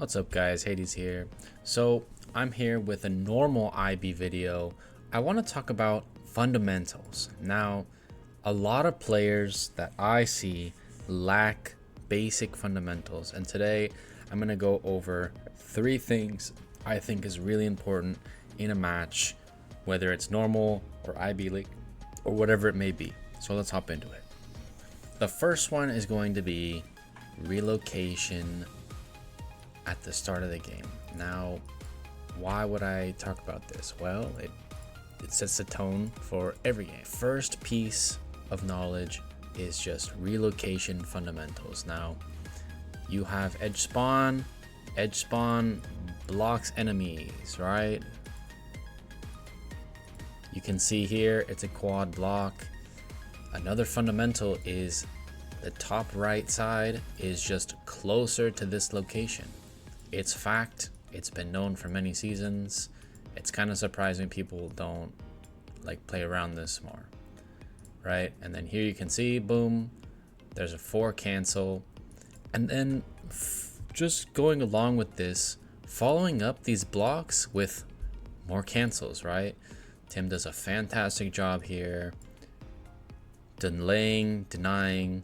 What's up guys, Hades here. So I'm here with a normal IB video. I want to talk about fundamentals. Now, a lot of players that I see lack basic fundamentals, and today I'm going to go over 3 things I think is really important in a match, whether it's normal or IB League or whatever it may be. So let's hop into it. The first one is going to be relocation at the start of the game. Now, why would I talk about this? Well, it sets the tone for every game. First piece of knowledge is just relocation fundamentals. Now, you have edge spawn blocks enemies, right? You can see here it's a quad block. Another fundamental is the top right side is just closer to this location. It's fact, it's been known for many seasons. It's kind of surprising people don't like play around this more, right? And then here you can see, boom, there's a 4 cancel. And then just going along with this, following up these blocks with more cancels, right? Tim does a fantastic job here, denying.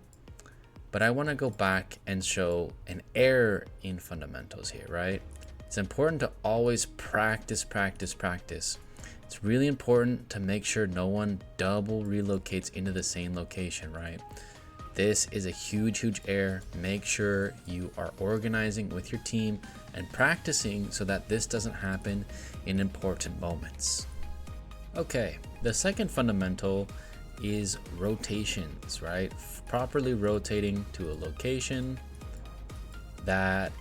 But I want to go back and show an error in fundamentals here, right? It's important to always practice. It's really important to make sure no one double relocates into the same location, right? This is a huge error. Make sure you are organizing with your team and practicing so that this doesn't happen in important moments. Okay, the second fundamental is rotations, right? Properly rotating to a location that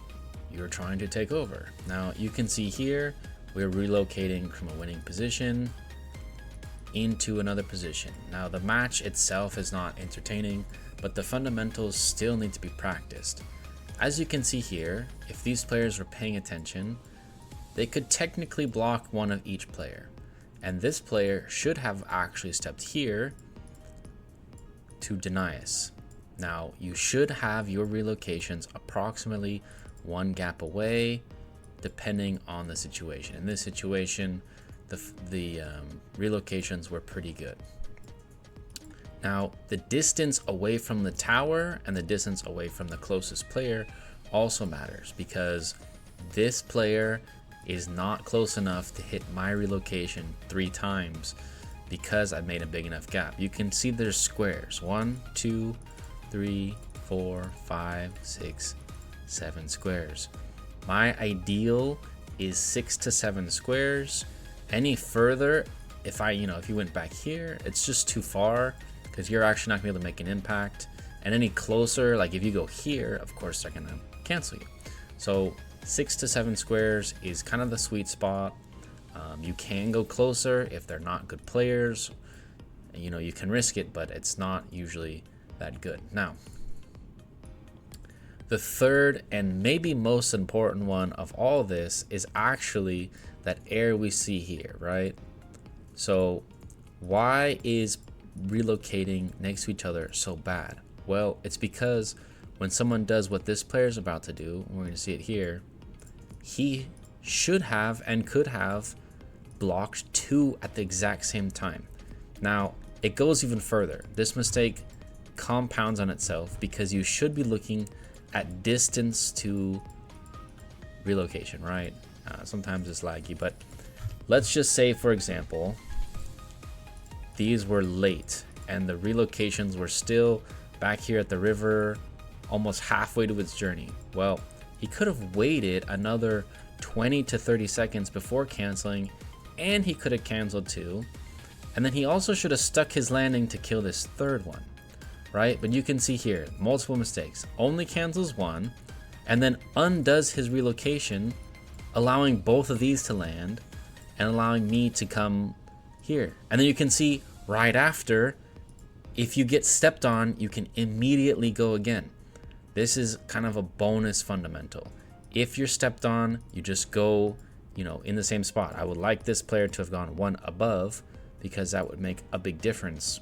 you're trying to take over. Now you can see here we're relocating from a winning position into another position. Now the match itself is not entertaining, but the fundamentals still need to be practiced. As you can see here, if these players were paying attention, they could technically block one of each player, and this player should have actually stepped here to deny us. Now you should have your relocations approximately 1 gap away depending on the situation. In this situation, the relocations were pretty good. Now the distance away from the tower and the distance away from the closest player also matters, because this player is not close enough to hit my relocation 3 times because I made a big enough gap. You can see there's squares, 1, 2, 3, 4, 5, 6, 7 squares. My ideal is 6 to 7 squares. Any further, if you went back here, it's just too far because you're actually not gonna be able to make an impact. And any closer, like if you go here, of course they're gonna cancel you. So 6 to 7 squares is kind of the sweet spot. You can go closer if they're not good players. You can risk it, but it's not usually that good. Now, the third and maybe most important one of all this is actually that error we see here, right? So why is relocating next to each other so bad? Well, it's because when someone does what this player is about to do, we're going to see it here, he should have and could have blocked 2 at the exact same time. Now it goes even further. This mistake compounds on itself because you should be looking at distance to relocation, right? Sometimes it's laggy, but let's just say, for example, these were late and the relocations were still back here at the river, almost halfway to its journey. Well, he could have waited another 20 to 30 seconds before canceling, and he could have canceled 2. And then he also should have stuck his landing to kill this 3rd one, right? But you can see here, multiple mistakes. Only cancels 1, and then undoes his relocation, allowing both of these to land, and allowing me to come here. And then you can see right after, if you get stepped on, you can immediately go again. This is kind of a bonus fundamental. If you're stepped on, you just go, in the same spot. I would like this player to have gone 1 above because that would make a big difference.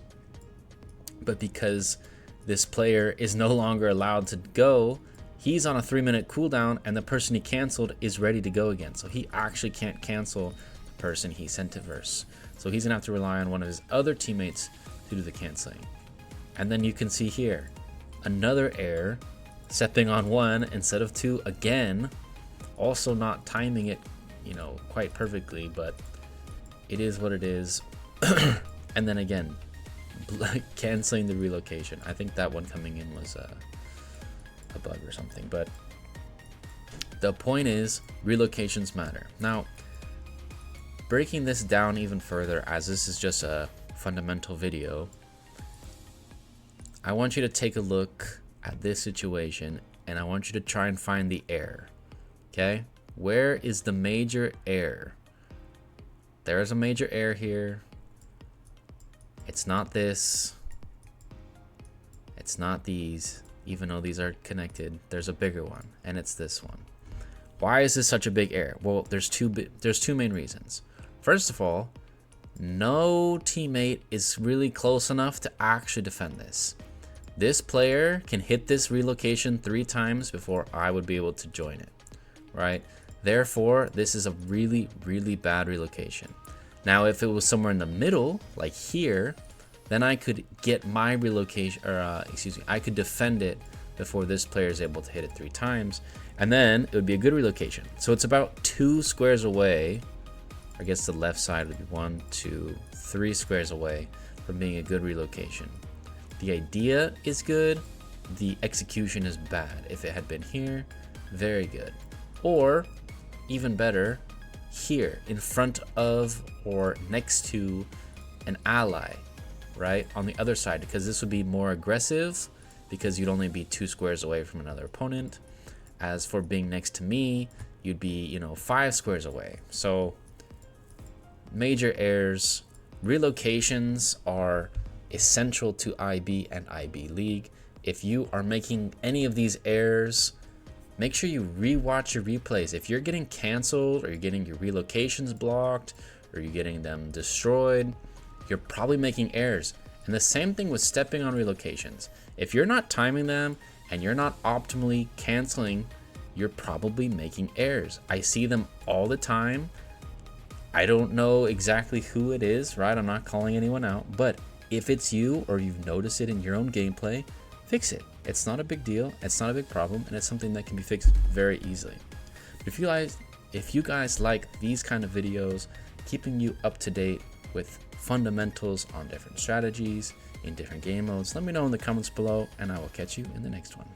But because this player is no longer allowed to go, he's on a 3-minute cooldown and the person he canceled is ready to go again. So he actually can't cancel the person he sent to verse. So he's gonna have to rely on one of his other teammates to do the canceling. And then you can see here, another error, stepping on 1 instead of 2 again, also not timing it, you know, quite perfectly, but it is what it is. And then again, canceling the relocation. I think that one coming in was a bug or something, but the point is relocations matter. Now, breaking this down even further, as this is just a fundamental video, I want you to take a look at this situation and I want you to try and find the error. Okay, where is the major error? There is a major error here. It's not this, it's not these, even though these are connected. There's a bigger one, and it's this one. Why is this such a big error? Well, there's two main reasons. First of all, no teammate is really close enough to actually defend this. This player can hit this relocation 3 times before I would be able to join it, right? Therefore, this is a really, really bad relocation. Now, if it was somewhere in the middle, like here, then I could get my relocation, or I could defend it before this player is able to hit it 3 times, and then it would be a good relocation. So it's about 2 squares away. I guess the left side would be 1, 2, 3 squares away from being a good relocation. The idea is good, the execution is bad. If it had been here, very good. Or, even better, here in front of or next to an ally, right, on the other side, because this would be more aggressive because you'd only be 2 squares away from another opponent. As for being next to me, you'd be, you know, 5 squares away. So major errors. Relocations are essential to IB and IB League. If you are making any of these errors, make sure you rewatch your replays. If you're getting canceled or you're getting your relocations blocked or you're getting them destroyed, you're probably making errors. And the same thing with stepping on relocations. If you're not timing them and you're not optimally canceling, you're probably making errors. I see them all the time. I don't know exactly who it is, right? I'm not calling anyone out, but if it's you or you've noticed it in your own gameplay, fix it. It's not a big deal, it's not a big problem, and it's something that can be fixed very easily. But if you guys like these kind of videos, keeping you up to date with fundamentals on different strategies in different game modes, let me know in the comments below, and I will catch you in the next one.